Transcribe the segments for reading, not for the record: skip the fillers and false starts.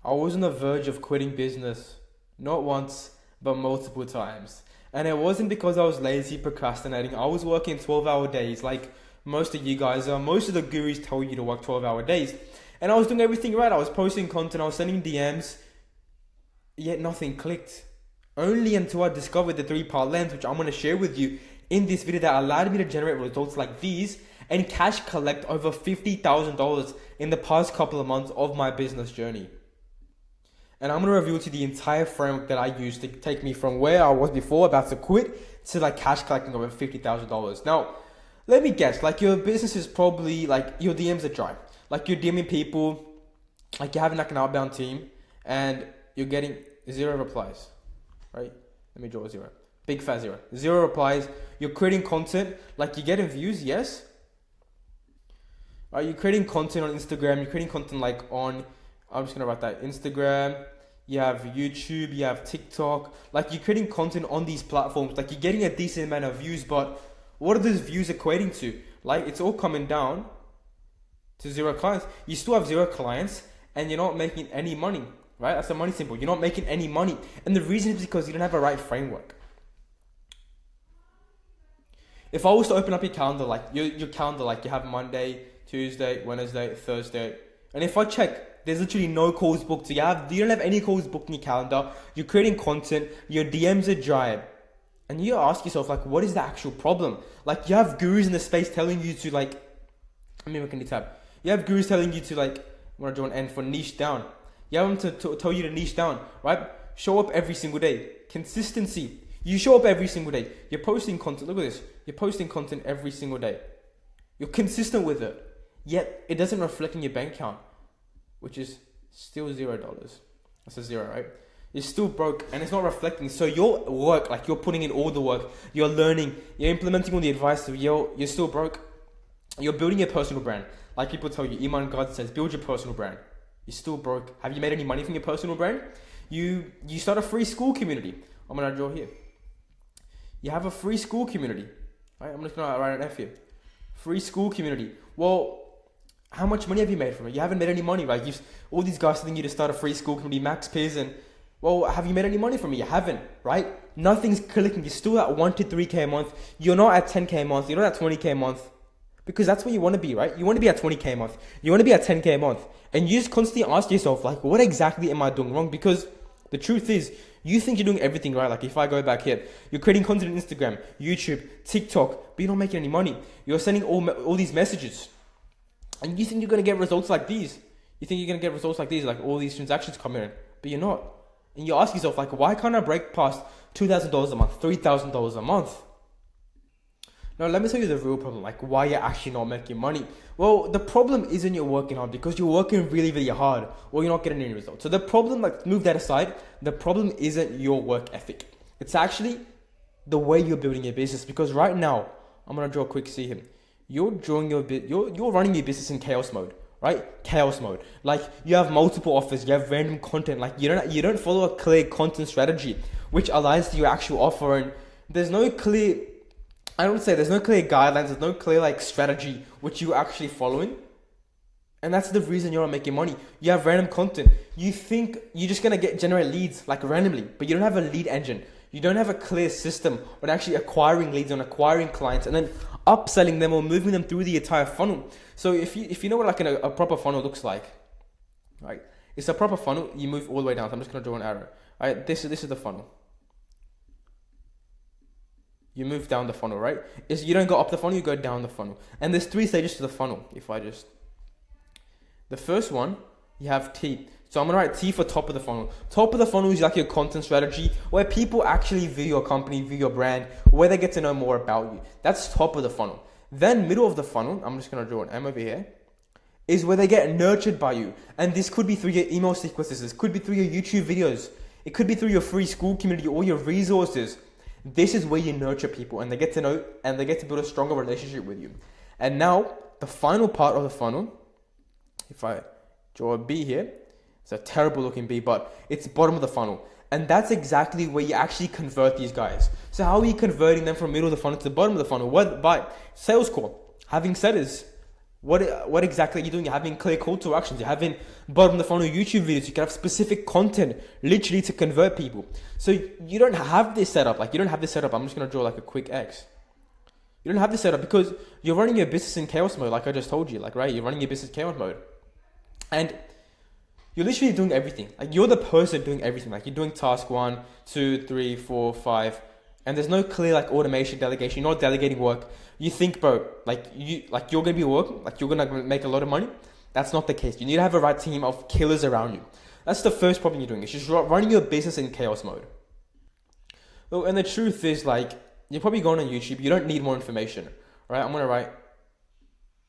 I was on the verge of quitting business, not once, but multiple times. And it wasn't because I was lazy, procrastinating. I was working 12-hour days like most of you guys are. Most of the gurus tell you to work 12-hour days. And I was doing everything right. I was posting content, I was sending DMs, yet nothing clicked. Only until I discovered the 3-part lens, which I'm going to share with you in this video, that allowed me to generate results like these and cash collect over $50,000 in the past couple of months of my business journey. And I'm going to reveal to you the entire framework that I used to take me from where I was before, about to quit, to like cash collecting over $50,000. Now, let me guess, like your business is probably like your DMs are dry. Like you're DMing people, like you're having like an outbound team and you're getting 0 replies, right? Let me draw a 0. Big fat 0. 0 replies. You're creating content, like you're getting views, yes? Are you creating content on Instagram? You're creating content like on, I'm just gonna write that, Instagram, you have YouTube, you have TikTok. Like you're creating content on these platforms, like you're getting a decent amount of views, but what are those views equating to? Like it's all coming down to 0 clients. You still have 0 clients and you're not making any money, right? That's the money symbol. You're not making any money. And the reason is because you don't have a right framework. If I was to open up your calendar, like your calendar, like you have Monday, Tuesday, Wednesday, Thursday, and if I check, there's literally no calls booked. So you don't have any calls booked in your calendar. You're creating content. Your DMs are dry. And you ask yourself, like, what is the actual problem? Like, you have gurus in the space telling you to, like, let me make a new tab. You have gurus telling you to, like, I'm going to draw an N for niche down. You have them to tell you to niche down, right? Show up every single day. Consistency. You show up every single day. You're posting content. Look at this. You're posting content every single day. You're consistent with it. Yet, it doesn't reflect in your bank account, which is still $0. That's a 0, right? You're still broke and it's not reflecting. So your work, like you're putting in all the work, you're learning, you're implementing all the advice, you're still broke. You're building your personal brand. Like people tell you, Iman God says, build your personal brand. You're still broke. Have you made any money from your personal brand? You start a free school community. I'm going to draw here. You have a free school community. Right? I'm just going to write an F here. Free school community. Well, how much money have you made from it? You haven't made any money, right? All these guys telling you to start a free school community, Max Piz, and well, have you made any money from it? You haven't, right? Nothing's clicking. You're still at 1 to 3K a month. You're not at 10K a month. You're not at 20K a month. Because that's where you want to be, right? You want to be at 20K a month. You want to be at 10K a month. And you just constantly ask yourself, like, what exactly am I doing wrong? Because the truth is, you think you're doing everything right. Like if I go back here, you're creating content on Instagram, YouTube, TikTok, but you're not making any money. You're sending all these messages. And you think you're going to get results like these. You think you're going to get results like these, like all these transactions come in. But you're not. And you ask yourself, like, why can't I break past $2,000 a month, $3,000 a month? Now, let me tell you the real problem, like why you're actually not making money. Well, the problem isn't you're working hard because you're working really, really hard or you're not getting any results. So the problem, like move that aside, the problem isn't your work ethic. It's actually the way you're building your business. Because right now, I'm going to draw a quick C here. You're running your business in chaos mode. Right? Chaos mode. Like you have multiple offers, you have random content, like you don't follow a clear content strategy which aligns to your actual offer, and there's no clear guidelines, there's no clear like strategy which you're actually following. And that's the reason you're not making money. You have random content. You think you're just gonna generate leads like randomly, but you don't have a lead engine. You don't have a clear system on actually acquiring leads, on acquiring clients, and then upselling them or moving them through the entire funnel. So if you know what like a proper funnel looks like, right? It's a proper funnel. You move all the way down. So I'm just gonna draw an arrow. Right? This is the funnel. You move down the funnel, right? You don't go up the funnel. You go down the funnel. And there's 3 stages to the funnel. The first one, you have T. So I'm going to write T for top of the funnel. Top of the funnel is like your content strategy where people actually view your company, view your brand, where they get to know more about you. That's top of the funnel. Then middle of the funnel, I'm just going to draw an M over here, is where they get nurtured by you. And this could be through your email sequences. This could be through your YouTube videos. It could be through your free school community or your resources. This is where you nurture people and they get to know and they get to build a stronger relationship with you. And now the final part of the funnel, if I draw a B here, it's a terrible looking B, but it's bottom of the funnel. And that's exactly where you actually convert these guys. So how are you converting them from middle of the funnel to the bottom of the funnel? Well, by sales call. Having said is, what exactly are you doing? You're having clear call to actions. You're having bottom of the funnel YouTube videos. You can have specific content literally to convert people. So you don't have this setup. Like, you don't have this setup. I'm just going to draw like a quick X. You don't have this setup because you're running your business in chaos mode. Like I just told you, like, right? You're running your business in chaos mode. And you're literally doing everything. Like, you're the person doing everything. Like, you're doing task 1, 2, 3, 4, 5. And there's no clear like automation, delegation. You're not delegating work. You think, bro, you're gonna be working, like you're gonna make a lot of money. That's not the case. You need to have a right team of killers around you. That's the first problem you're doing. It's just running your business in chaos mode. Well, and the truth is, like, you're probably going on YouTube. You don't need more information, right? I'm gonna write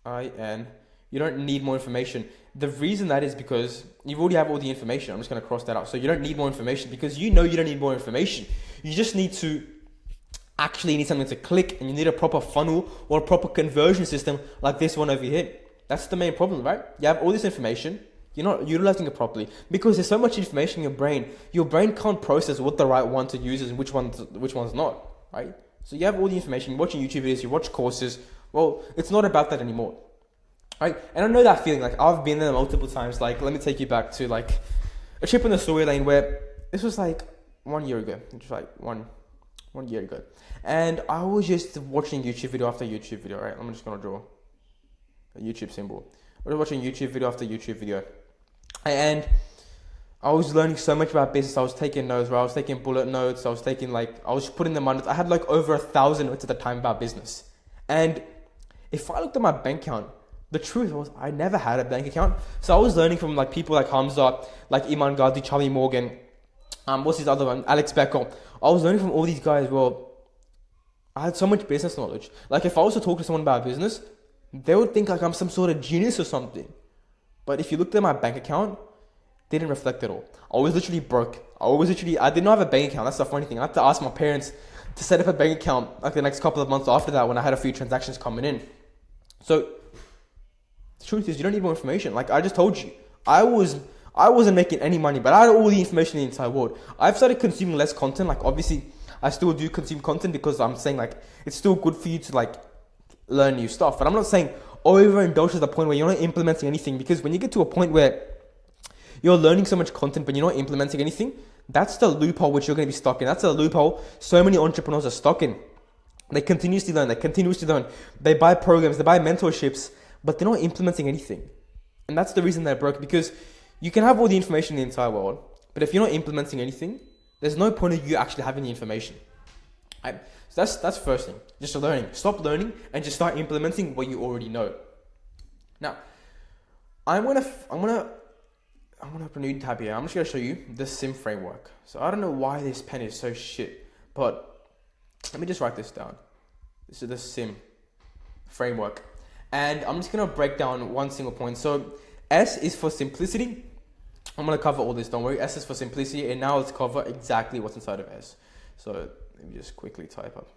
IN. You don't need more information. The reason that is because you already have all the information. I'm just gonna cross that out. So you don't need more information because you know you don't need more information. You just need to actually need something to click, and you need a proper funnel or a proper conversion system like this one over here. That's the main problem, right? You have all this information, you're not utilizing it properly because there's so much information in your brain. Your brain can't process what the right one to use is and which one's not, right? So you have all the information, you're watching YouTube videos, you watch courses. Well, it's not about that anymore, right? And I know that feeling. Like, I've been there multiple times. Like, let me take you back to like a trip in the story lane where this was like 1 year ago. It was like one year ago. And I was just watching YouTube video after YouTube video, right? I'm just going to draw a YouTube symbol. I was watching YouTube video after YouTube video. And I was learning so much about business. I was taking notes, right? I was taking bullet notes. I was putting them on. I had like over 1,000 notes at the time about business. And if I looked at my bank account, the truth was I never had a bank account. So I was learning from like people like Hamza, like Iman Ghazi, Charlie Morgan, what's his other one? Alex Becker. I was learning from all these guys. Well, I had so much business knowledge. Like, if I was to talk to someone about business, they would think like I'm some sort of genius or something. But if you looked at my bank account, it didn't reflect at all. I was literally broke. I did not have a bank account. That's the funny thing. I had to ask my parents to set up a bank account like the next couple of months after that when I had a few transactions coming in. So the truth is, you don't need more information. Like I just told you, I wasn't making any money, but I had all the information in the entire world. I've started consuming less content. Like, obviously, I still do consume content because I'm saying like it's still good for you to like learn new stuff. But I'm not saying overindulge to the point where you're not implementing anything, because when you get to a point where you're learning so much content but you're not implementing anything, that's the loophole which you're going to be stuck in. That's the loophole so many entrepreneurs are stuck in. They continuously learn. They buy programs, they buy mentorships, but they're not implementing anything. And that's the reason they're broke, because you can have all the information in the entire world, but if you're not implementing anything, there's no point of you actually having the information. Right? So that's first thing. Just learning. Stop learning and just start implementing what you already know. Now, I'm gonna open a new tab here. I'm just gonna show you the SIM framework. So I don't know why this pen is so shit, but let me just write this down. This is the SIM framework, and I'm just gonna break down one single point. So S is for simplicity. I'm going to cover all this, don't worry. S is for simplicity, and now let's cover exactly what's inside of S. So let me just quickly type up.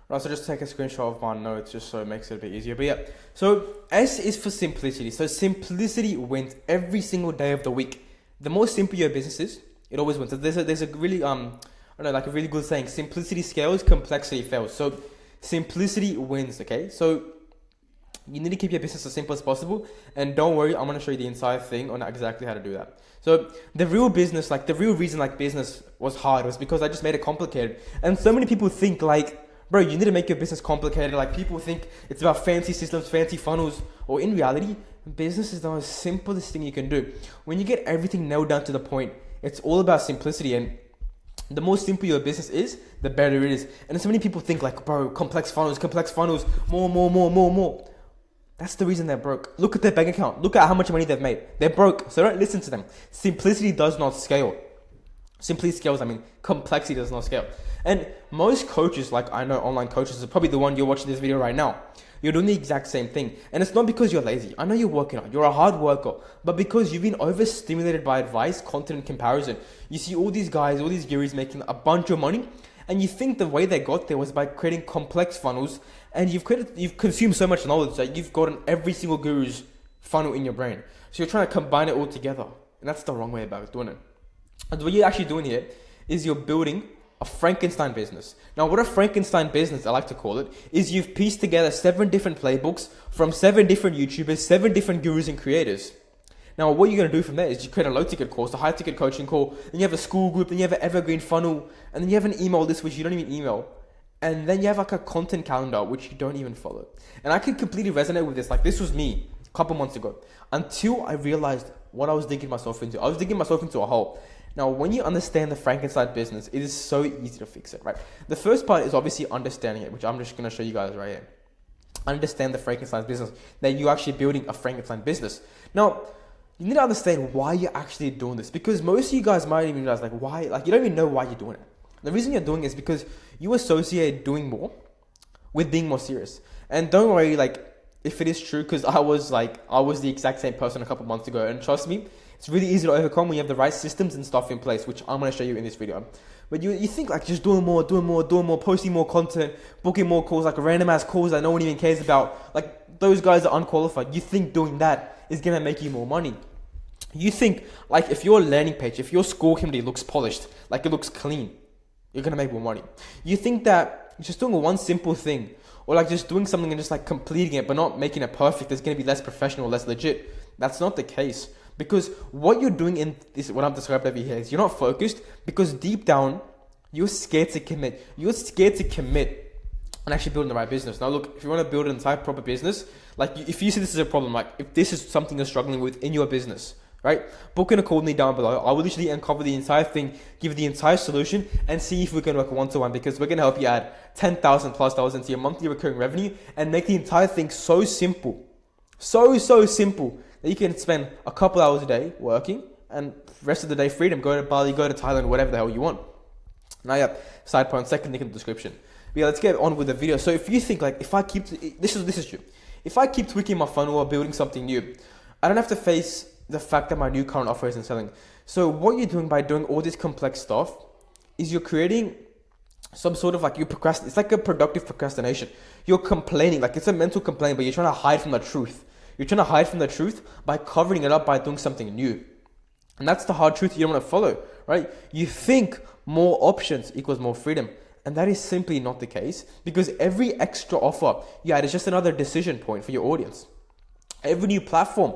Right, so just take a screenshot of my notes just so it makes it a bit easier. But yeah, so S is for simplicity. So simplicity wins every single day of the week. The more simple your business is, it always wins. So there's a really, like a really good saying, simplicity scales, complexity fails. So simplicity wins, okay? So you need to keep your business as simple as possible. And don't worry, I'm going to show you the entire thing on exactly how to do that. So the real reason like business was hard was because I just made it complicated. And so many people think like, bro, you need to make your business complicated. Like, people think it's about fancy systems, fancy funnels. Or in reality, business is the most simplest thing you can do. When you get everything nailed down to the point, it's all about simplicity. And the more simple your business is, the better it is. And so many people think like, bro, complex funnels, more. That's the reason they're broke. Look at their bank account. Look at how much money they've made. They're broke. So don't listen to them. Simplicity does not scale. Simplicity scales, complexity does not scale. And most coaches, like I know online coaches, are probably the one you're watching this video right now. You're doing the exact same thing. And it's not because you're lazy. I know you're working hard. You're a hard worker. But because you've been overstimulated by advice, content, and comparison. You see all these guys, all these gurus making a bunch of money. And you think the way they got there was by creating complex funnels. And you've consumed so much knowledge that you've gotten every single guru's funnel in your brain. So you're trying to combine it all together. And that's the wrong way about doing it. And what you're actually doing here is you're building a Frankenstein business. Now, what a Frankenstein business, I like to call it, is you've pieced together 7 different playbooks from 7 different YouTubers, 7 different gurus and creators. Now, what you're going to do from there is you create a low-ticket course, a high-ticket coaching call, then you have a school group, then you have an evergreen funnel, and then you have an email list which you don't even email. And then you have like a content calendar which you don't even follow. And I can completely resonate with this. Like, this was me a couple months ago until I realized what I was digging myself into. I was digging myself into a hole. Now, when you understand the Frankenstein business, it is so easy to fix it, right? The first part is obviously understanding it, which I'm just going to show you guys right here. Understand the Frankenstein business, that you're actually building a Frankenstein business. Now, you need to understand why you're actually doing this, because most of you guys might even realize, like, why, like, you don't even know why you're doing it. The reason you're doing it is because you associate doing more with being more serious. And don't worry, like, if it is true, because I was the exact same person a couple months ago, and trust me, it's really easy to overcome when you have the right systems and stuff in place, which I'm going to show you in this video. But you think like just doing more, posting more content, booking more calls, like random ass calls that no one even cares about. Like, those guys are unqualified. You think doing that is going to make you more money. You think like if your landing page, if your score community looks polished, like it looks clean, you're going to make more money. You think that just doing one simple thing, or like just doing something and just like completing it but not making it perfect is going to be less professional, less legit. That's not the case. Because what you're doing in this, what I've described over here, is you're not focused because deep down, you're scared to commit. You're scared to commit and actually building the right business. Now look, if you want to build an entire proper business, like if you see this as a problem, like if this is something you're struggling with in your business, right? Book in a call with me down below. I will literally uncover the entire thing, give you the entire solution, and see if we can work one-to-one, because we're going to help you add $10,000+ into your monthly recurring revenue and make the entire thing so simple. So simple. You can spend a couple hours a day working and the rest of the day freedom. Go to Bali, go to Thailand, whatever the hell you want. Now, yeah, side point, second link in the description. But yeah, let's get on with the video. So if you think like, if I keep, this is true. If I keep tweaking my funnel or building something new, I don't have to face the fact that my new current offer isn't selling. So what you're doing by doing all this complex stuff is you're creating some sort of like it's like a productive procrastination. You're complaining, like it's a mental complaint, but you're trying to hide from the truth. You're trying to hide from the truth by covering it up by doing something new. And that's the hard truth you don't want to follow, right? You think more options equals more freedom. And that is simply not the case, because every extra offer you add is just another decision point for your audience. Every new platform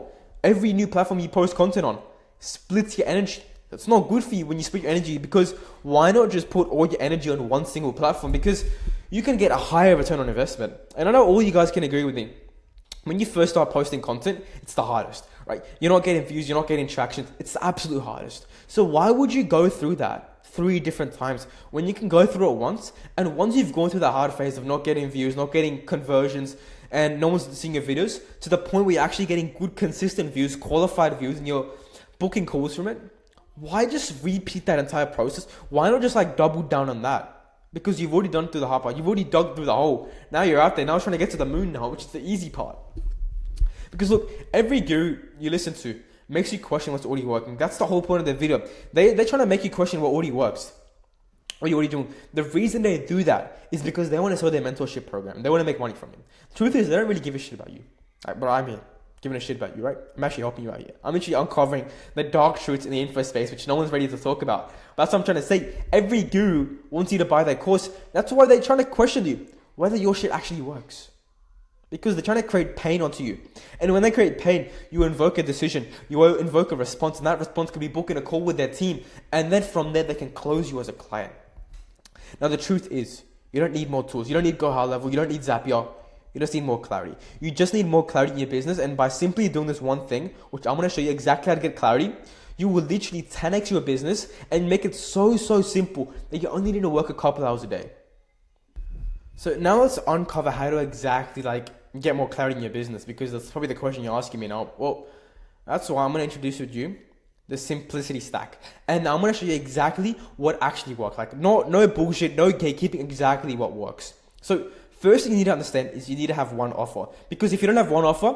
you post content on splits your energy. That's not good for you when you split your energy, because why not just put all your energy on one single platform? Because you can get a higher return on investment. And I know all you guys can agree with me. When you first start posting content, it's the hardest, right? You're not getting views, you're not getting traction. It's the absolute hardest. So why would you go through that 3 different times when you can go through it once? And once you've gone through that hard phase of not getting views, not getting conversions, and no one's seeing your videos, to the point where you're actually getting good, consistent views, qualified views, and you're booking calls from it, why just repeat that entire process? Why not just like double down on that? Because you've already done through the hard part. You've already dug through the hole. Now you're out there. Now you're trying to get to the moon now, which is the easy part. Because look, every guru you listen to makes you question what's already working. That's the whole point of the video. They're trying to make you question what already works. What you're already doing. The reason they do that is because they want to sell their mentorship program. They want to make money from it. The truth is, they don't really give a shit about you. Right, but I'm here giving a shit about you, right? I'm actually helping you out here. I'm actually uncovering the dark truths in the info space, which no one's ready to talk about. That's what I'm trying to say. Every guru wants you to buy their course. That's why they're trying to question you whether your shit actually works. Because they're trying to create pain onto you. And when they create pain, you invoke a decision. You invoke a response. And that response can be booking a call with their team. And then from there, they can close you as a client. Now, the truth is, you don't need more tools. You don't need Go High Level. You don't need Zapier. You just need more clarity. You just need more clarity in your business. And by simply doing this one thing, which I'm going to show you exactly how to get clarity, you will literally 10x your business and make it so simple that you only need to work a couple hours a day. So now let's uncover how to exactly like get more clarity in your business, because that's probably the question you're asking me now. Well, that's why I'm going to introduce with you the simplicity stack. And I'm going to show you exactly what actually works. Like no bullshit, no gatekeeping, exactly what works. So first thing you need to understand is you need to have one offer, because if you don't have one offer,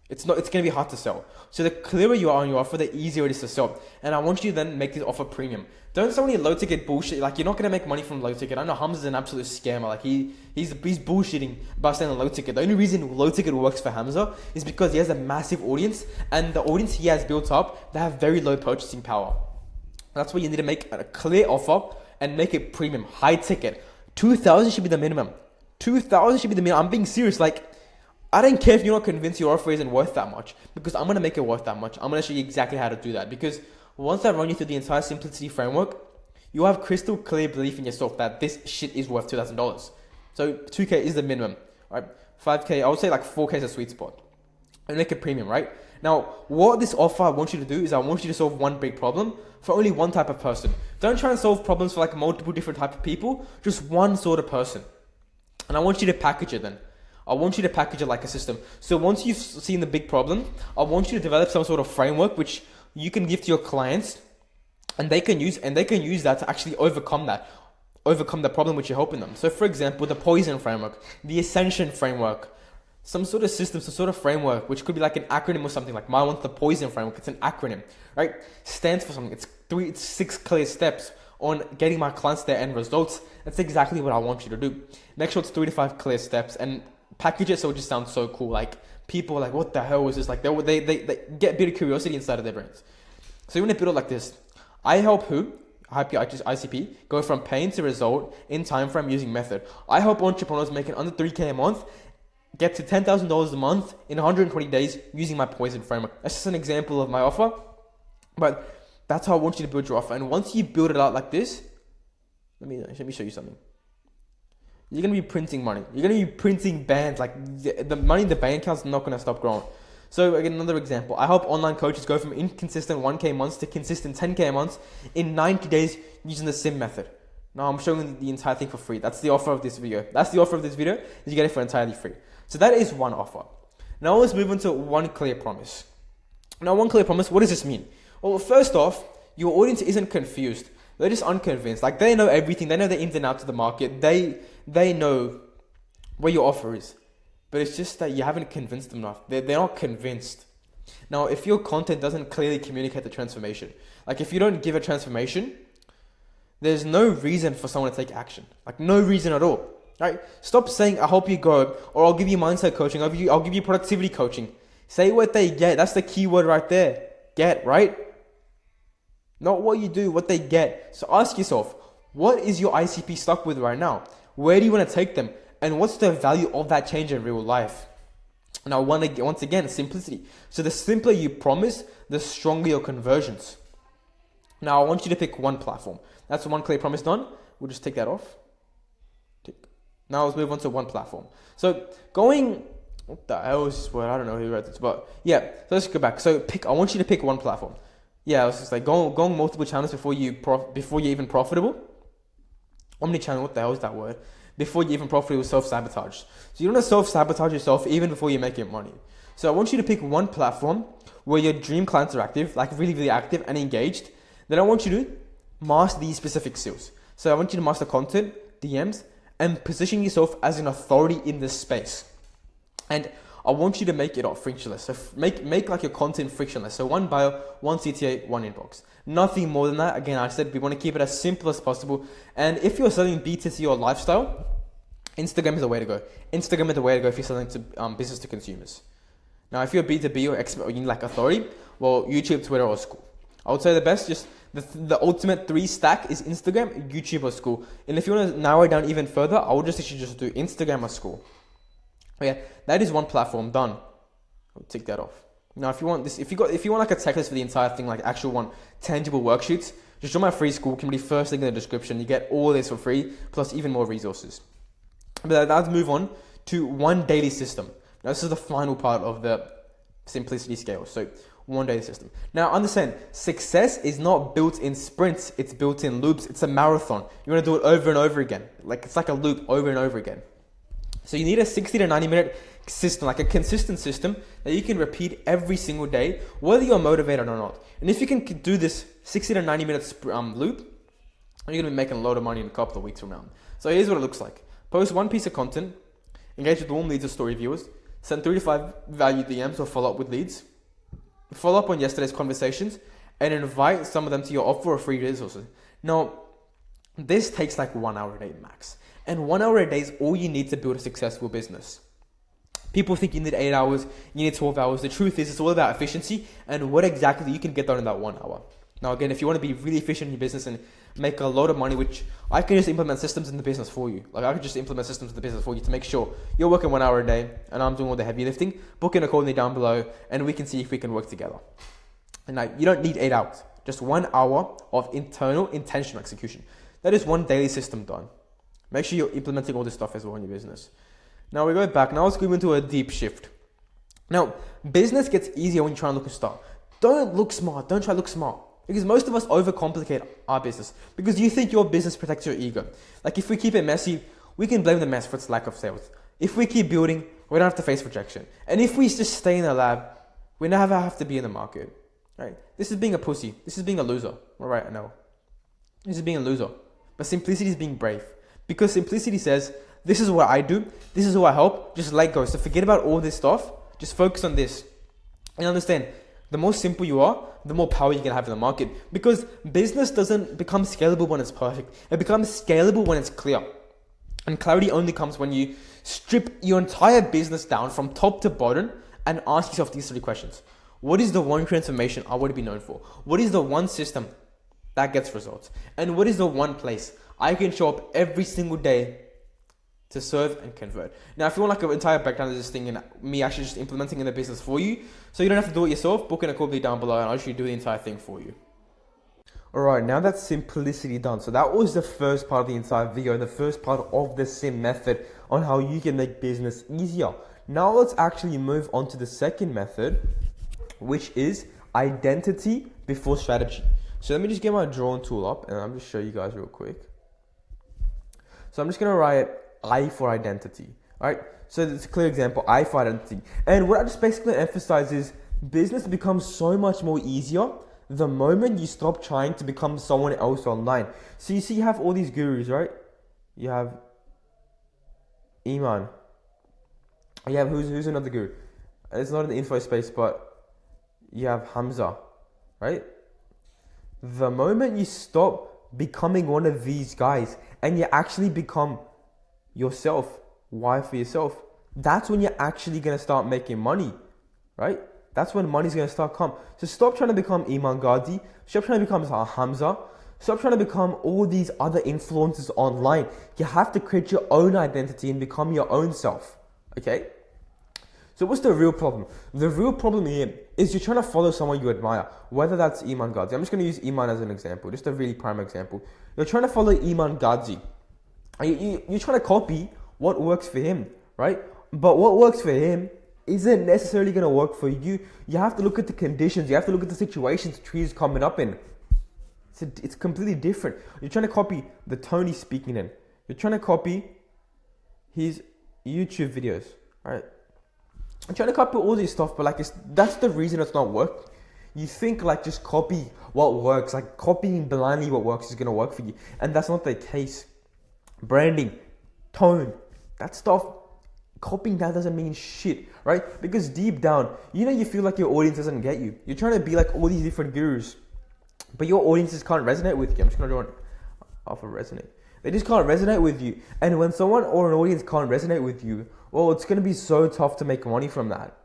it's going to be hard to sell. So the clearer you are on your offer, the easier it is to sell. And I want you to then make this offer premium. Don't sell any low ticket bullshit. Like, you're not going to make money from low ticket. I know Hamza's an absolute scammer. Like he's bullshitting about selling low ticket. The only reason low ticket works for Hamza is because he has a massive audience, and the audience he has built up, they have very low purchasing power. That's why you need to make a clear offer and make it premium, high ticket. 2,000 should be the minimum. 2,000 should be the minimum. I'm being serious. Like, I don't care if you're not convinced your offer isn't worth that much, because I'm going to make it worth that much. I'm going to show you exactly how to do that, because once I run you through the entire simplicity framework, you have crystal clear belief in yourself that this shit is worth $2,000. So 2K is the minimum, right? 5K, I would say like 4K is a sweet spot. And make it premium, right? Now, what this offer I want you to do is I want you to solve one big problem for only one type of person. Don't try and solve problems for like multiple different type of people, just one sort of person. And I want you to package it then. I want you to package it like a system. So once you've seen the big problem, I want you to develop some sort of framework which you can give to your clients, and they can use that to actually overcome the problem which you're helping them. So for example, the Poison framework, the Ascension framework, some sort of system, some sort of framework, which could be like an acronym or something. Like mine wants the Poison framework. It's an acronym, right? Stands for something. It's 6 clear steps on getting my clients their end results. That's exactly what I want you to do. Make sure it's 3 to 5 clear steps and package it so it just sounds so cool. Like people are like, what the hell is this? Like they get a bit of curiosity inside of their brains. So you want to build it like this. I help who? I help your ICP go from pain to result in time frame using method. I help entrepreneurs making under 3K a month get to $10,000 a month in 120 days using my Poison framework. That's just an example of my offer, but that's how I want you to build your offer. And once you build it out like this, let me show you something. You're going to be printing money. You're going to be printing bands. Like the money in the bank account is not going to stop growing. So again, another example. I help online coaches go from inconsistent 1K months to consistent 10K months in 90 days using the SIM method. Now I'm showing the entire thing for free. That's the offer of this video. You get it for entirely free. So that is one offer. Now let's move on to one clear promise. Now, one clear promise, what does this mean? Well, first off, your audience isn't confused. They're just unconvinced. Like they know everything. They know the ins and outs of the market. They know where your offer is. But it's just that you haven't convinced them enough. They're not convinced. Now, if your content doesn't clearly communicate the transformation, like if you don't give a transformation, there's no reason for someone to take action. Like no reason at all. Right? Stop saying, I help you grow, or I'll give you mindset coaching, I'll give you productivity coaching. Say what they get. That's the key word right there. Get, right? Not what you do, what they get. So ask yourself, what is your ICP stuck with right now? Where do you want to take them? And what's the value of that change in real life? Now, once again, simplicity. So the simpler you promise, the stronger your conversions. Now, I want you to pick one platform. That's one clear promise done. We'll just take that off. Now let's move on to one platform. So what the hell is this word? I don't know who wrote this, but yeah. So let's go back. So I want you to pick one platform. Yeah, it's just like go on multiple channels before you're even profitable. Omnichannel, what the hell is that word? Before you're even profitable, self-sabotage. So you don't want to self-sabotage yourself even before you're making money. So I want you to pick one platform where your dream clients are active, like really, really active and engaged. Then I want you to master these specific skills. So I want you to master content, DMs, and position yourself as an authority in this space. And I want you to make it all frictionless. So make like your content frictionless. So one bio, one CTA, one inbox. Nothing more than that. Again, I said we want to keep it as simple as possible. And if you're selling B2C or lifestyle, Instagram is the way to go. Instagram is the way to go if you're selling to business to consumers. Now, if you're B2B or expert or you need like authority, well, YouTube, Twitter, or school. I would say the best, just the ultimate 3 stack is Instagram, YouTube, or school. And if you want to narrow it down even further, I would just do Instagram or school. But yeah, that is one platform done. I'll tick that off. Now, if you want like a checklist for the entire thing, like actual one, tangible worksheets, just join my free school community, first link in the description. You get all this for free, plus even more resources. But let's move on to one daily system. Now, this is the final part of the simplicity scale. So one daily system. Now, understand, success is not built in sprints. It's built in loops. It's a marathon. You want to do it over and over again. It's like a loop over and over again. So you need a 60 to 90 minute system, like a consistent system that you can repeat every single day, whether you're motivated or not. And if you can do this 60 to 90 minutes loop, you're going to be making a load of money in a couple of weeks from now. So here's what it looks like. Post one piece of content, engage with warm leads or story viewers, send 3 to 5 value DMs or follow up with leads, follow up on yesterday's conversations, and invite some of them to your offer or free resources. Now, this takes like 1 hour a day max. And 1 hour a day is all you need to build a successful business. People think you need 8 hours, you need 12 hours. The truth is, it's all about efficiency and what exactly you can get done in that 1 hour. Now, again, if you want to be really efficient in your business and make a lot of money, which I can just implement systems in the business for you. Like, I could just implement systems in the business for you to make sure you're working 1 hour a day and I'm doing all the heavy lifting. Book in accordingly down below and we can see if we can work together. And now, you don't need 8 hours. Just 1 hour of internal intentional execution. That is one daily system done. Make sure you're implementing all this stuff as well in your business. Now, we go back. Now, let's go into a deep shift. Now, business gets easier when you try and look a star. Don't look smart. Don't try to look smart. Because most of us overcomplicate our business. Because you think your business protects your ego. Like, if we keep it messy, we can blame the mess for its lack of sales. If we keep building, we don't have to face rejection. And if we just stay in the lab, we never have to be in the market. Right? This is being a pussy. This is being a loser. All right, I know. This is being a loser. But simplicity is being brave. Because simplicity says, this is what I do. This is who I help. Just let go. So forget about all this stuff. Just focus on this. And understand, the more simple you are, the more power you can have in the market. Because business doesn't become scalable when it's perfect. It becomes scalable when it's clear. And clarity only comes when you strip your entire business down from top to bottom and ask yourself these 3 questions. What is the one transformation I want to be known for? What is the one system that gets results? And what is the one place I can show up every single day to serve and convert? Now, if you want like an entire background of this thing and me actually just implementing in the business for you, so you don't have to do it yourself, book in a call down below and I'll actually do the entire thing for you. Alright, now that's simplicity done. So that was the first part of the entire video, the first part of the SIM method on how you can make business easier. Now let's actually move on to the second method, which is identity before strategy. So let me just get my drawing tool up and I'm just show you guys real quick. So I'm just going to write I for identity. Alright, so it's a clear example, I for identity. And what I just basically emphasize is business becomes so much more easier the moment you stop trying to become someone else online. So you see, you have all these gurus, right? You have Iman. You have who's another guru? It's not in the info space, but you have Hamza, right? The moment you stop becoming one of these guys and you actually become yourself, why for yourself, that's when you're actually going to start making money, right? That's when money's going to start come. So stop trying to become Iman Gadi. Stop trying to become Hamza. Stop trying to become all these other influencers online. You have to create your own identity and become your own self, okay? So what's the real problem? The real problem here is you're trying to follow someone you admire, whether that's Iman Gadi. I'm just going to use Iman as an example, just a really prime example. You're trying to follow Iman Gadi. You're trying to copy what works for him, right? But what works for him isn't necessarily going to work for you. You have to look at the conditions. You have to look at the situations he's coming up in. It's completely different. You're trying to copy the tone he's speaking in. You're trying to copy his YouTube videos, right? I'm trying to copy all this stuff, but that's the reason it's not working. You think like just copy what works, like copying blindly what works is going to work for you. And that's not the case. Branding, tone, that stuff, copying that doesn't mean shit, right? Because deep down, you feel like your audience doesn't get you. You're trying to be like all these different gurus, but your audiences can't resonate with you. I'm just going to draw it off of resonate. They just can't resonate with you. And when someone or an audience can't resonate with you, well, it's going to be so tough to make money from that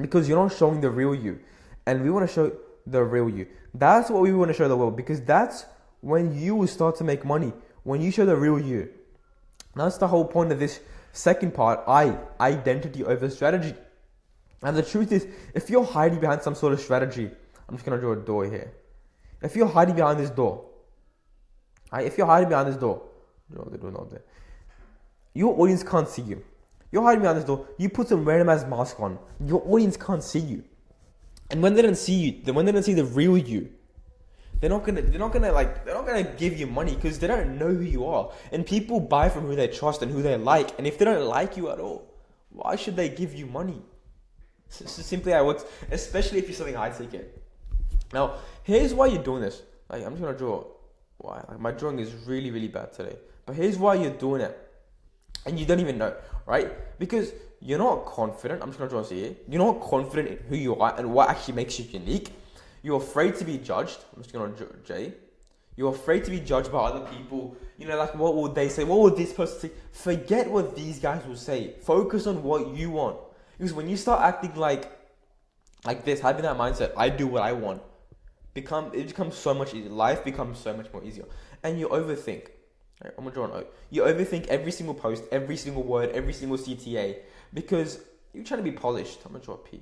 because you're not showing the real you. And we want to show the real you. That's what we want to show the world, because that's when you will start to make money, when you show the real you. That's the whole point of this second part, identity over strategy. And the truth is, if you're hiding behind some sort of strategy, I'm just going to draw a door here. If you're hiding behind this door, draw the door not there. Your audience can't see you. You're hiding behind this door. You put some random ass mask on. Your audience can't see you. And when they don't see you, when they don't see the real you, they're not gonna give you money because they don't know who you are. And people buy from who they trust and who they like. And if they don't like you at all, why should they give you money? It's simply how it works, especially if you're selling high ticket. Now, here's why you're doing this. I'm just gonna draw why. My drawing is really, really bad today. But here's why you're doing it. And you don't even know, right? Because you're not confident. I'm just going to draw this here. You're not confident in who you are and what actually makes you unique. You're afraid to be judged. I'm just going to draw J. You're afraid to be judged by other people. What will they say? What will this person say? Forget what these guys will say. Focus on what you want. Because when you start acting like this, having that mindset, I do what I want, it becomes so much easier. Life becomes so much more easier. And you overthink. Right, I'm gonna draw an O. You overthink every single post, every single word, every single CTA, because you're trying to be polished. I'm gonna draw a P.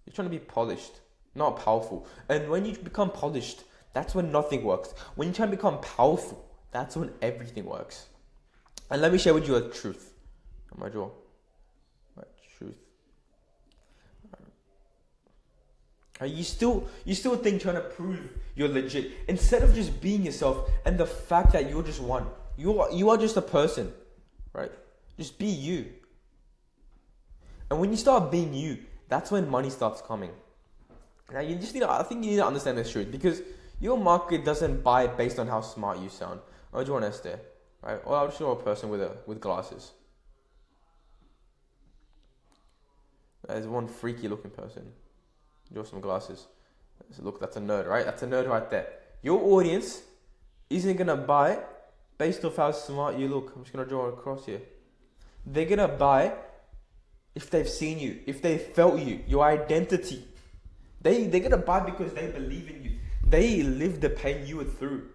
You're trying to be polished, not powerful. And when you become polished, that's when nothing works. When you try to become powerful, that's when everything works. And let me share with you a truth. I'm gonna draw. Right, truth. You still think trying to prove you're legit instead of just being yourself and the fact that you're just one. You are just a person, right? Just be you. And when you start being you, that's when money starts coming. Now I think you need to understand this truth, because your market doesn't buy based on how smart you sound. I'll draw an S there, right? Or I'll show a person with glasses. There's one freaky looking person. Draw some glasses. Look, that's a nerd, right? That's a nerd right there. Your audience isn't gonna buy based off how smart you look. I'm just gonna draw it across here. They're gonna buy if they've seen you, if they felt you, your identity. They're gonna buy because they believe in you. They live the pain you were through.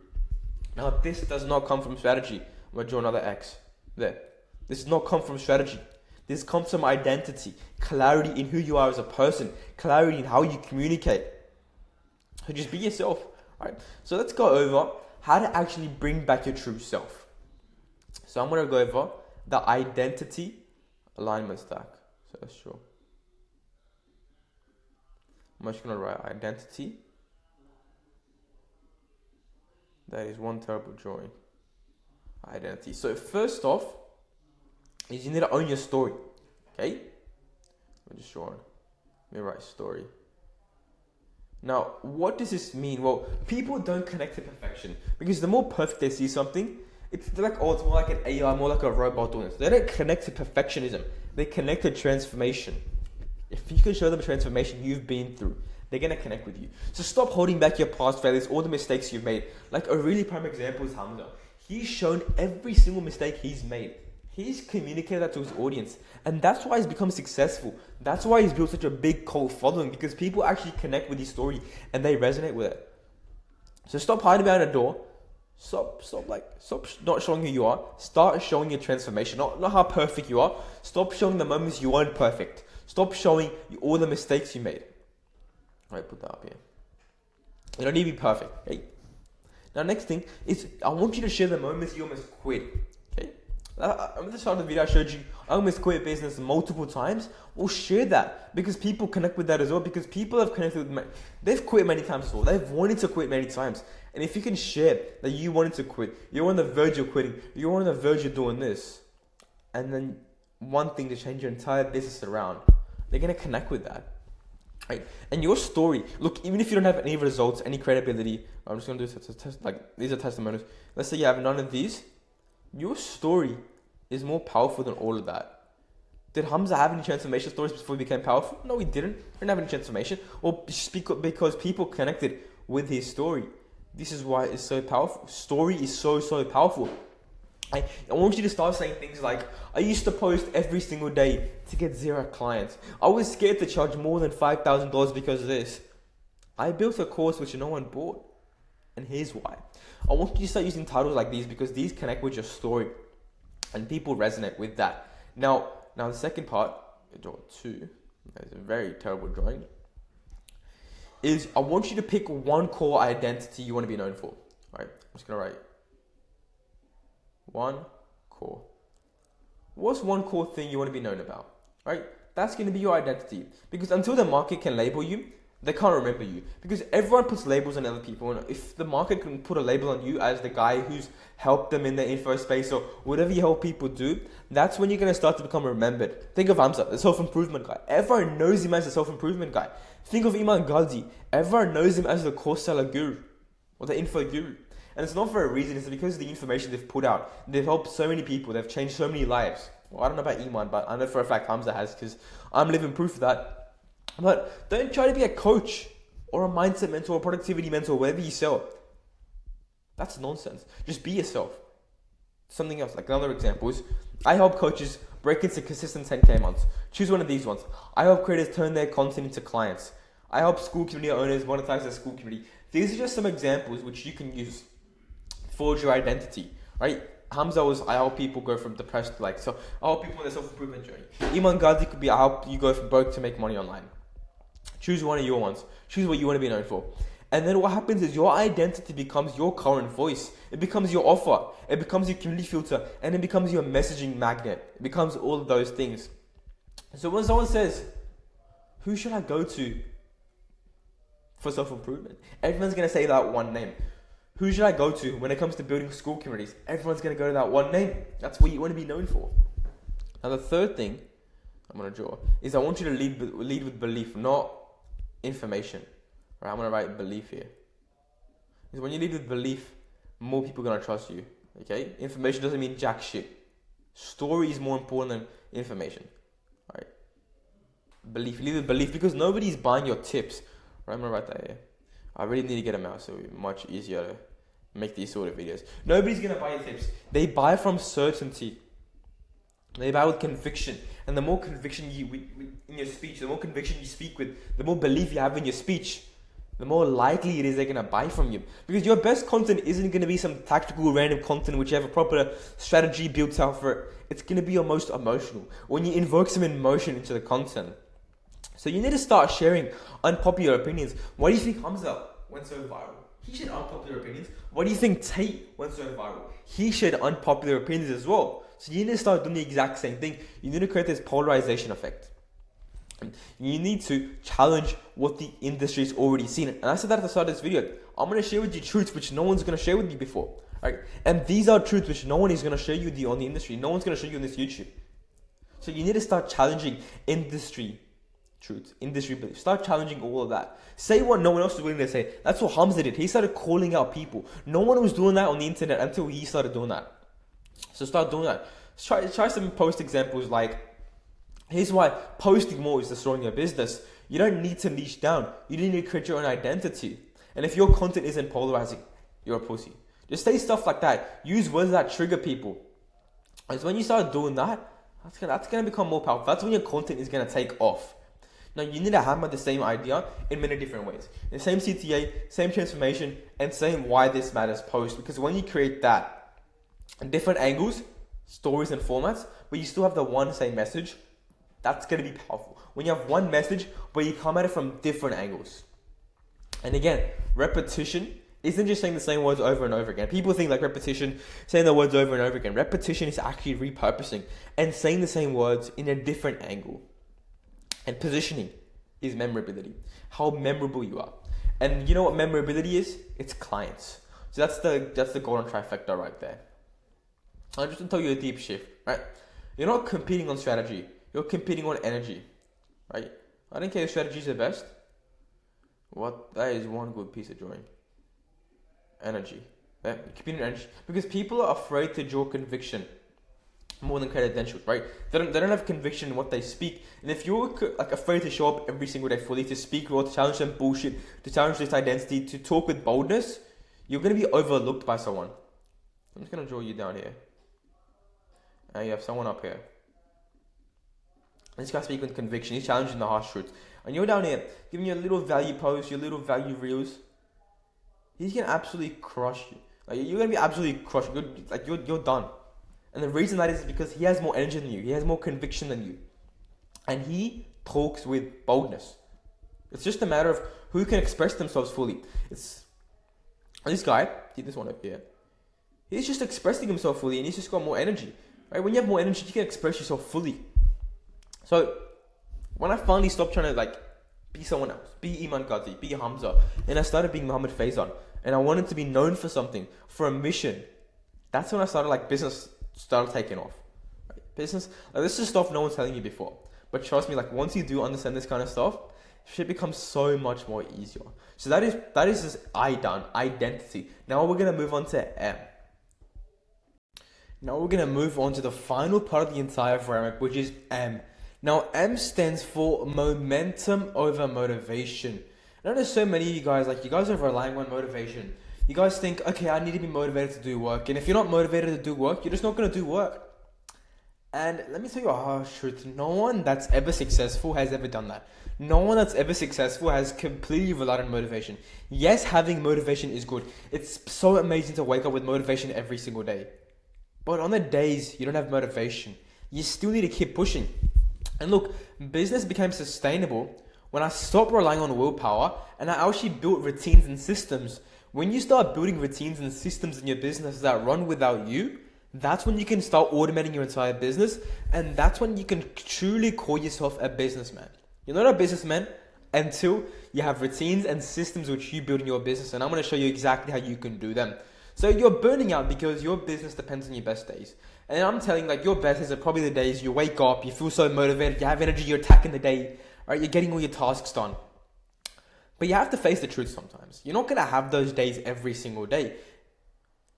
Now, this does not come from strategy. I'm gonna draw another X there. This does not come from strategy. This comes from identity, clarity in who you are as a person, clarity in how you communicate. So just be yourself, right? So let's go over how to actually bring back your true self. So I'm going to go over the identity alignment stack. So let's show. I'm just going to write identity. That is one terrible drawing. Identity. So first off, is you need to own your story. Okay? Let me just draw on. Let me write story. Now, what does this mean? Well, people don't connect to perfection because the more perfect they see something, it's like, oh, it's more like an AI, more like a robot doing this. They don't connect to perfectionism. They connect to transformation. If you can show them a transformation you've been through, they're going to connect with you. So stop holding back your past failures, all the mistakes you've made. Like a really prime example is Hamza. He's shown every single mistake he's made. He's communicated that to his audience. And that's why he's become successful. That's why he's built such a big cult following, because people actually connect with his story and they resonate with it. So stop hiding behind a door. Stop not showing who you are. Start showing your transformation. Not how perfect you are. Stop showing the moments you weren't perfect. Stop showing all the mistakes you made. Alright, put that up here. You don't need to be perfect. Okay? Now, next thing is I want you to share the moments you almost quit. Okay? At the start of the video I showed you I almost quit business multiple times. Well, share that, because people connect with that as well, because people have connected with they've quit many times before. They've wanted to quit many times. And if you can share that you wanted to quit, you're on the verge of quitting, you're on the verge of doing this, and then one thing to change your entire business around, they're going to connect with that. Right? And your story, look, even if you don't have any results, any credibility, I'm just going to do a test, like these are testimonials. Let's say you have none of these. Your story is more powerful than all of that. Did Hamza have any transformation stories before he became powerful? No, he didn't. He didn't have any transformation. Well, because people connected with his story. This is why it's so powerful. Story is so powerful. I want you to start saying things like, I used to post every single day to get 0 clients. I was scared to charge more than $5,000 because of this. I built a course which no one bought. And here's why. I want you to start using titles like these because these connect with your story. And people resonate with that. Now the second part, draw 2. That is a very terrible drawing. Is I want you to pick one core identity you want to be known for. Right? I'm just going to write one core. What's one core thing you want to be known about? Right? That's going to be your identity. Because until the market can label you, they can't remember you. Because everyone puts labels on other people. And if the market can put a label on you as the guy who's helped them in the info space or whatever you help people do, that's when you're going to start to become remembered. Think of Hamza, the self-improvement guy. Everyone knows him as the self-improvement guy. Think of Iman Ghazi. Everyone knows him as the course seller guru or the info guru. And it's not for a reason. It's because of the information they've put out. They've helped so many people. They've changed so many lives. Well, I don't know about Iman, but I know for a fact Hamza has, because I'm living proof of that. But don't try to be a coach or a mindset mentor or productivity mentor, whatever you sell. That's nonsense. Just be yourself. Something else, like another example is, I help coaches break into consistent 10K months. Choose one of these ones. I help creators turn their content into clients. I help school community owners monetize their school community. These are just some examples which you can use. Forge your identity, right? Hamza was, I help people go from depressed to so I help people in their self-improvement journey. Iman Ghazi could be, I help you go from broke to make money online. Choose one of your ones. Choose what you want to be known for. And then what happens is your identity becomes your current voice. It becomes your offer. It becomes your community filter. And it becomes your messaging magnet. It becomes all of those things. So when someone says, who should I go to for self-improvement? Everyone's going to say that one name. Who should I go to when it comes to building school communities? Everyone's going to go to that one name. That's what you want to be known for. Now the third thing I'm going to draw is I want you to lead with belief, not information. Right, I'm going to write belief here. Because when you lead with belief, more people are going to trust you. Okay? Information doesn't mean jack shit. Story is more important than information. Right? Belief. Lead with belief because nobody's buying your tips. Right, I'm going to write that here. I really need to get a mouse so it's much easier to make these sort of videos. Nobody's going to buy your tips. They buy from certainty. They buy with conviction. And the more conviction in your speech, the more conviction you speak with, the more belief you have in your speech, the more likely it is they're going to buy from you. Because your best content isn't going to be some tactical random content which you have a proper strategy built out for. It's going to be your most emotional. When you invoke some emotion into the content. So you need to start sharing unpopular opinions. Why do you think Hamza went so viral? He shared unpopular opinions. Why do you think Tate went so viral? He shared unpopular opinions as well. So you need to start doing the exact same thing. You need to create this polarization effect. You need to challenge what the industry's already seen. And I said that at the start of this video. I'm going to share with you truths which no one's going to share with you before. Right? And these are truths which no one is going to share you on the industry. No one's going to show you on this YouTube. So you need to start challenging industry truths, industry beliefs. Start challenging all of that. Say what no one else is willing to say. That's what Hamza did. He started calling out people. No one was doing that on the internet until he started doing that. So start doing that. Try some post examples like, here's why posting more is destroying your business. You don't need to niche down. You need to create your own identity. And if your content isn't polarizing, you're a pussy. Just say stuff like that. Use words that trigger people. Because when you start doing that, that's gonna become more powerful. That's when your content is gonna take off. Now you need to hammer the same idea in many different ways. The same CTA, same transformation, and same why this matters post. Because when you create that, different angles, stories and formats, but you still have the one same message, that's going to be powerful. When you have one message, but you come at it from different angles. And again, repetition isn't just saying the same words over and over again. People think like repetition, saying the words over and over again. Repetition is actually repurposing and saying the same words in a different angle. And positioning is memorability. How memorable you are. And you know what memorability is? It's clients. So that's the golden trifecta right there. I'm just going to tell you a deep shift, right? You're not competing on strategy. You're competing on energy, right? I don't care if strategy is the best. That is one good piece of drawing. Energy. Yeah? You're competing on energy. Because people are afraid to draw conviction more than credentials, right? They don't have conviction in what they speak. And if you're like afraid to show up every single day fully, to speak well, to challenge some bullshit, to challenge this identity, to talk with boldness, you're going to be overlooked by someone. I'm just going to draw you down here. And you have someone up here. This guy speaking with conviction. He's challenging the harsh truths. And you're down here giving your little value posts, your little value reels. He's going to absolutely crush you. Like, you're going to be absolutely crushed. You're done. And the reason that is because he has more energy than you. He has more conviction than you. And he talks with boldness. It's just a matter of who can express themselves fully. It's this guy, this one up here. He's just expressing himself fully and he's just got more energy. Right? When you have more energy, you can express yourself fully. So, when I finally stopped trying to be someone else, be Iman Ghazi, be Hamza, and I started being Mohammed Faizan, and I wanted to be known for something, for a mission, that's when I started business started taking off. Right? Business, this is stuff no one's telling you before. But trust me, once you do understand this kind of stuff, shit becomes so much more easier. So that is just I done, identity. Now we're going to move on to M. Now we're going to move on to the final part of the entire framework, which is M. Now, M stands for momentum over motivation. I know there's so many of you guys, you guys are relying on motivation. You guys think, okay, I need to be motivated to do work. And if you're not motivated to do work, you're just not going to do work. And let me tell you a harsh truth. No one that's ever successful has ever done that. No one that's ever successful has completely relied on motivation. Yes, having motivation is good. It's so amazing to wake up with motivation every single day. But on the days you don't have motivation, you still need to keep pushing. And look, business became sustainable when I stopped relying on willpower and I actually built routines and systems. When you start building routines and systems in your business that run without you, that's when you can start automating your entire business, and that's when you can truly call yourself a businessman. You're not a businessman until you have routines and systems which you build in your business, and I'm going to show you exactly how you can do them. So you're burning out because your business depends on your best days. And I'm telling you, like, your best days are probably the days you wake up, you feel so motivated, you have energy, you're attacking the day, right? You're getting all your tasks done. But you have to face the truth sometimes. You're not going to have those days every single day.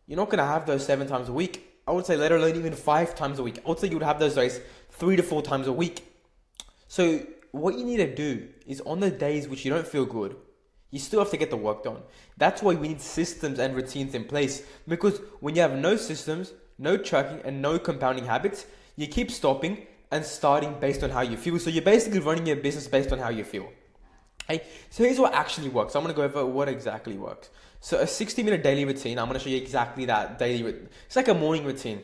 You're not going to have those 7 times a week. I would say let alone even 5 times a week. I would say you would have those days 3 to 4 times a week. So what you need to do is on the days which you don't feel good, you still have to get the work done. That's why we need systems and routines in place. Because when you have no systems, no tracking, and no compounding habits, you keep stopping and starting based on how you feel. So you're basically running your business based on how you feel. Okay, so here's what actually works. I'm going to go over what exactly works. So a 60-minute daily routine, I'm going to show you exactly that daily routine. It's like a morning routine.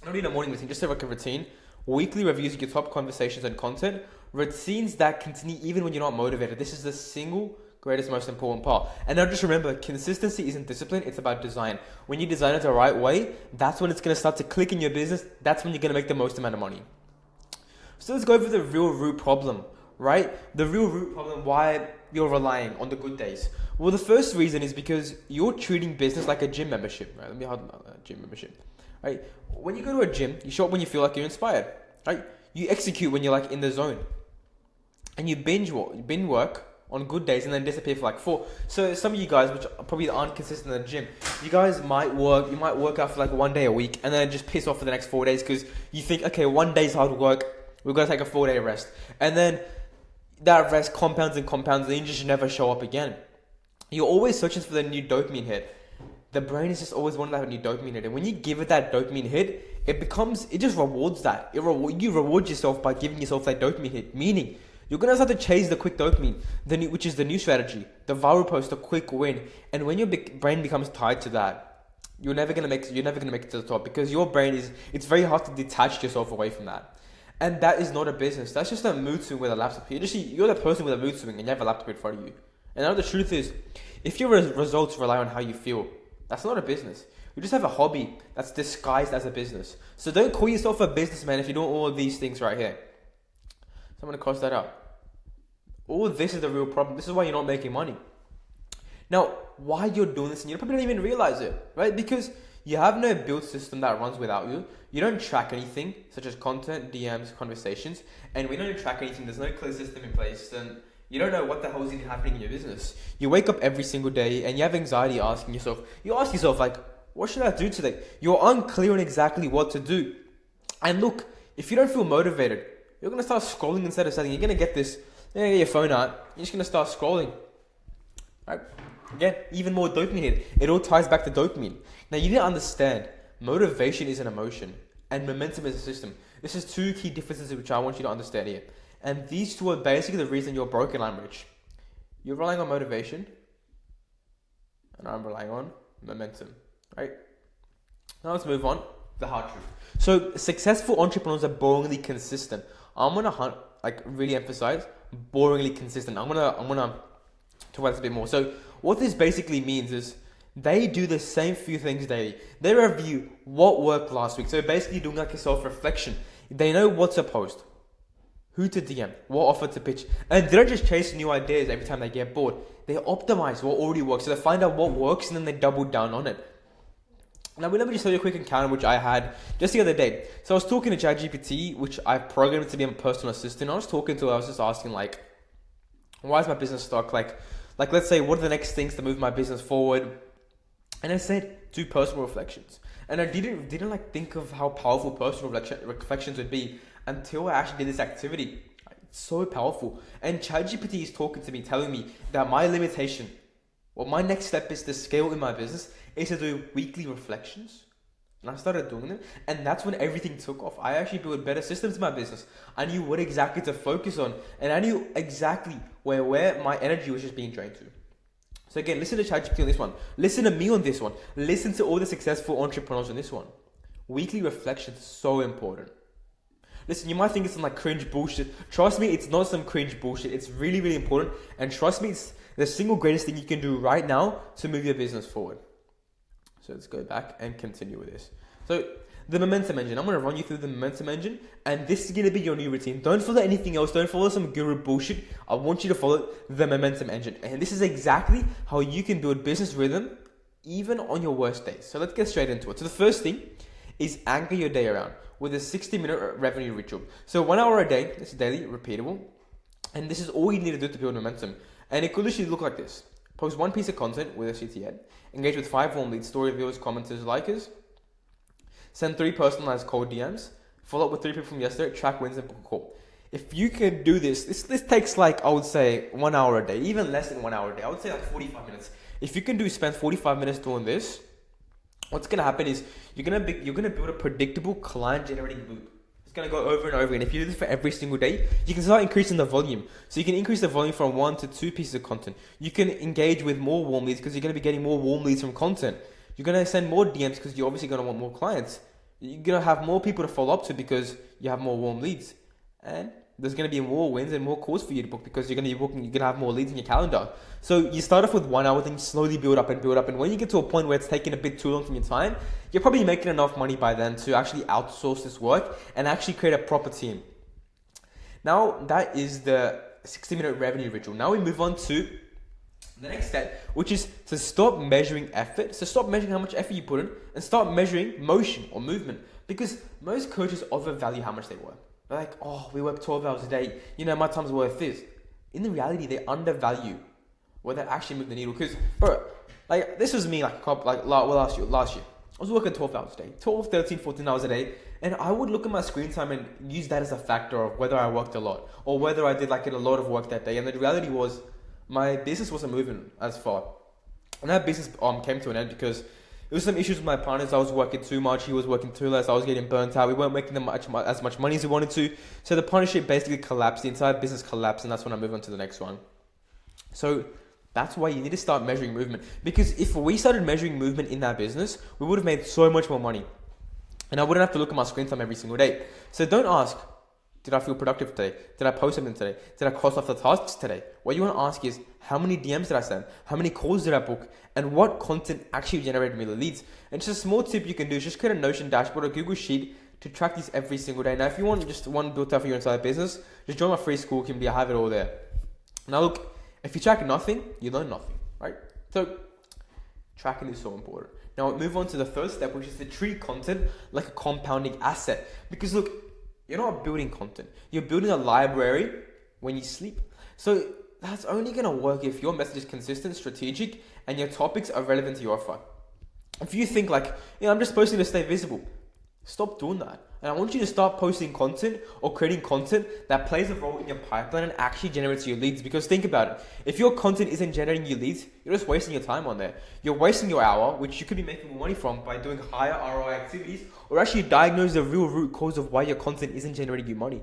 Not even a morning routine, just like a routine. Weekly reviews of your top conversations and content. Routines that continue even when you're not motivated. This is the single greatest, most important part. And now just remember, consistency isn't discipline, it's about design. When you design it the right way, that's when it's going to start to click in your business. That's when you're going to make the most amount of money. So let's go over the real root problem. Right? The real root problem why you're relying on the good days. Well, the first reason is because you're treating business like a gym membership. Right? Let me hold on, gym membership. Right? When you go to a gym, you show up when you feel like you're inspired. Right? You execute when you're like in the zone. And you binge work on good days and then disappear for like 4. So some of you guys, which probably aren't consistent in the gym, you might work out for like 1 day a week and then just piss off for the next 4 days because you think, okay, 1 day's hard work, we're going to take a 4-day rest. And then that rest compounds and you just never show up again. You're always searching for the new dopamine hit. The brain is just always wanting to have a new dopamine hit. And when you give it that dopamine hit, it just rewards that. You reward yourself by giving yourself that dopamine hit. Meaning, you're going to start to chase the quick dopamine, which is the new strategy. The viral post, the quick win. And when your brain becomes tied to that, you're never going to make it to the top because your brain it's very hard to detach yourself away from that. And that is not a business. That's just a mood swing with a laptop. You're the person with a mood swing and you have a laptop in front of you. And now the truth is, if your results rely on how you feel, that's not a business. You just have a hobby that's disguised as a business. So don't call yourself a businessman if you do all of these things right here. So I'm going to cross that out. All this is the real problem. This is why you're not making money. Now, why you're doing this and you probably don't even realize it, right? Because you have no built system that runs without you. You don't track anything, such as content, DMs, conversations. And when you don't track anything, there's no clear system in place. Then you don't know what the hell is even happening in your business. You wake up every single day and you have anxiety asking yourself. You ask yourself, like, what should I do today? You're unclear on exactly what to do. And look, if you don't feel motivated, you're going to start scrolling instead of studying. You're going to get your phone out. You're just going to start scrolling. Right? Again, even more dopamine hit. It all ties back to dopamine. Now, you need to understand, motivation is an emotion and momentum is a system. This is 2 key differences which I want you to understand here. And these 2 are basically the reason you're broke and I'm rich. You're relying on motivation and I'm relying on momentum. Right? Now let's move on. The hard truth. So, successful entrepreneurs are boringly consistent. I'm going to really emphasize boringly consistent. I'm gonna talk about this a bit more. So what this basically means is they do the same few things daily. They review what worked last week. So basically doing like a self-reflection. They know what to post, who to DM, what offer to pitch. And they don't just chase new ideas every time they get bored. They optimize what already works. So they find out what works and then they double down on it. Now, let me just tell you a quick encounter which I had just the other day. So I was talking to ChatGPT, which I've programmed to be a personal assistant. I was just asking like, why is my business stuck? Like let's say, what are the next things to move my business forward? And I said, do personal reflections. And I didn't think of how powerful personal reflections would be until I actually did this activity. It's so powerful. And ChatGPT is talking to me, telling me that my limitation, my next step is to scale in my business, is to do weekly reflections And I started doing them, and that's when everything took off. I actually built better systems in my business. I knew what exactly to focus on, and I knew exactly where my energy was just being drained to. So again, listen to ChatGPT on this one. Listen to me on this one. Listen to all the successful entrepreneurs on this one. Weekly reflection is so important. Listen, you might think it's some like cringe bullshit. Trust me, it's not some cringe bullshit. It's really, really important. And trust me, it's the single greatest thing you can do right now to move your business forward. So let's go back and continue with this. So the momentum engine. I'm going to run you through the momentum engine, and this is going to be your new routine. Don't follow anything else. Don't follow some guru bullshit. I want you to follow the momentum engine. And this is exactly how you can build business rhythm even on your worst days. So let's get straight into it. So the first thing is anchor your day around with a 60-minute revenue ritual. So 1 hour a day, this is daily, repeatable. And this is all you need to do to build momentum. And it could literally look like this. Post one piece of content with a CTA. Engage with 5 warm leads, story viewers, commenters, likers. Send 3 personalized cold DMs. Follow up with 3 people from yesterday. Track wins and book a call. If you can do this takes like, I would say 1 hour a day, even less than 1 hour a day. I would say like 45 minutes. If you can spend 45 minutes doing this, what's going to happen is you're going to build a predictable client generating loop. It's going to go over and over again. If you do this for every single day, you can start increasing the volume. So you can increase the volume from 1 to 2 pieces of content. You can engage with more warm leads because you're going to be getting more warm leads from content. You're going to send more DMs because you're obviously going to want more clients. You're going to have more people to follow up to because you have more warm leads. And there's going to be more wins and more calls for you to book because you're going to have more leads in your calendar. So you start off with 1 hour, then you slowly build up. And when you get to a point where it's taking a bit too long from your time, you're probably making enough money by then to actually outsource this work and actually create a proper team. Now that is the 60-minute revenue ritual. Now we move on to the next step, which is to stop measuring effort. So stop measuring how much effort you put in and start measuring motion or movement, because most coaches overvalue how much they work. They're like, oh, we work 12 hours a day. My time's worth this. In the reality, they undervalue whether they actually move the needle. Because, bro, like this was me last year. I was working 12 hours a day, 12, 13, 14 hours a day. And I would look at my screen time and use that as a factor of whether I worked a lot or whether I did like a lot of work that day. And the reality was my business wasn't moving as far. And that business came to an end because there was some issues with my partners. I was working too much. He was working too less. I was getting burnt out. We weren't making as much money as we wanted to. So the partnership basically collapsed. The entire business collapsed. And that's when I moved on to the next one. So that's why you need to start measuring movement. Because if we started measuring movement in that business, we would have made so much more money. And I wouldn't have to look at my screen time every single day. So don't ask, did I feel productive today? Did I post something today? Did I cross off the tasks today? What you want to ask is, how many DMs did I send? How many calls did I book? And what content actually generated me the leads? And just a small tip you can do is just create a Notion dashboard or Google Sheet to track these every single day. Now, if you want just one built out for your entire business, just join my free school. I have it all there. Now, look, if you track nothing, you learn nothing, right? So tracking is so important. Now, move on to the third step, which is to treat content like a compounding asset. Because look, you're not building content. You're building a library when you sleep. So that's only going to work if your message is consistent, strategic, and your topics are relevant to your offer. If you think like, I'm just posting to stay visible, stop doing that. And I want you to start posting content or creating content that plays a role in your pipeline and actually generates your leads. Because think about it. If your content isn't generating you leads, you're just wasting your time on there. You're wasting your hour, which you could be making more money from by doing higher ROI activities, or actually diagnose the real root cause of why your content isn't generating you money.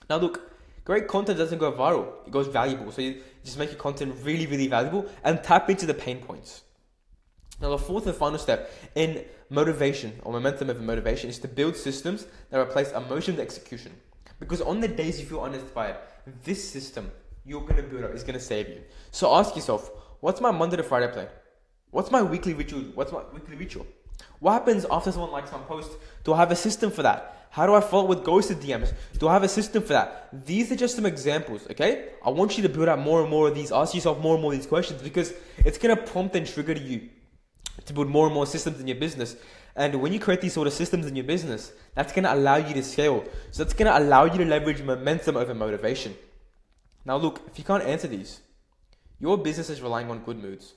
Now look, great content doesn't go viral. It goes valuable. So you just make your content really, really valuable and tap into the pain points. Now, the fourth and final step in motivation or momentum of motivation is to build systems that replace emotion with execution. Because on the days you feel uninspired, this system you're going to build up is going to save you. So ask yourself, what's my Monday to Friday plan? What's my weekly ritual? What happens after someone likes my post? Do I have a system for that? How do I follow up with ghosted DMs? Do I have a system for that? These are just some examples, okay? I want you to build up more and more of these. Ask yourself more and more of these questions because it's going to prompt and trigger you to build more and more systems in your business. And when you create these sort of systems in your business, that's going to allow you to scale. So that's going to allow you to leverage momentum over motivation. Now look, if you can't answer these, your business is relying on good moods.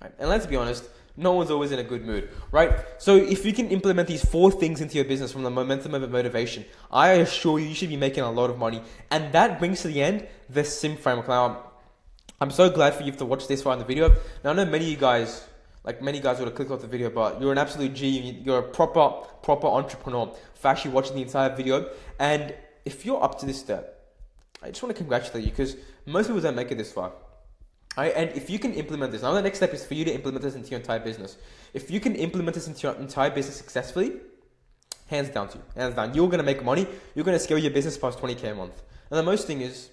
Right? And let's be honest, no one's always in a good mood, right? So if you can implement these 4 things into your business from the momentum over motivation, I assure you should be making a lot of money. And that brings to the end the SIM framework. Now, I'm so glad for you to watch this far in the video. Now I know many of you guys Like many guys would have clicked off the video, but you're an absolute G. You're a proper entrepreneur for actually watching the entire video. And if you're up to this step, I just want to congratulate you because most people don't make it this far. And if you can implement this, now the next step is for you to implement this into your entire business. If you can implement this into your entire business successfully, hands down, you're going to make money. You're going to scale your business past 20K a month. And the most thing is,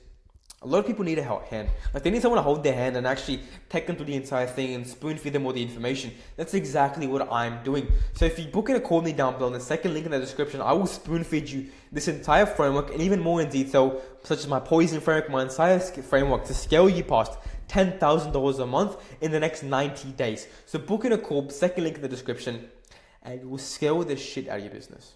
a lot of people need a hand. Like they need someone to hold their hand and actually take them through the entire thing and spoon feed them all the information. That's exactly what I'm doing. So if you book in a call with me down below in the second link in the description, I will spoon feed you this entire framework and even more in detail, such as my poison framework, my entire framework to scale you past $10,000 a month in the next 90 days. So book in a call, second link in the description, and we'll scale the shit out of your business.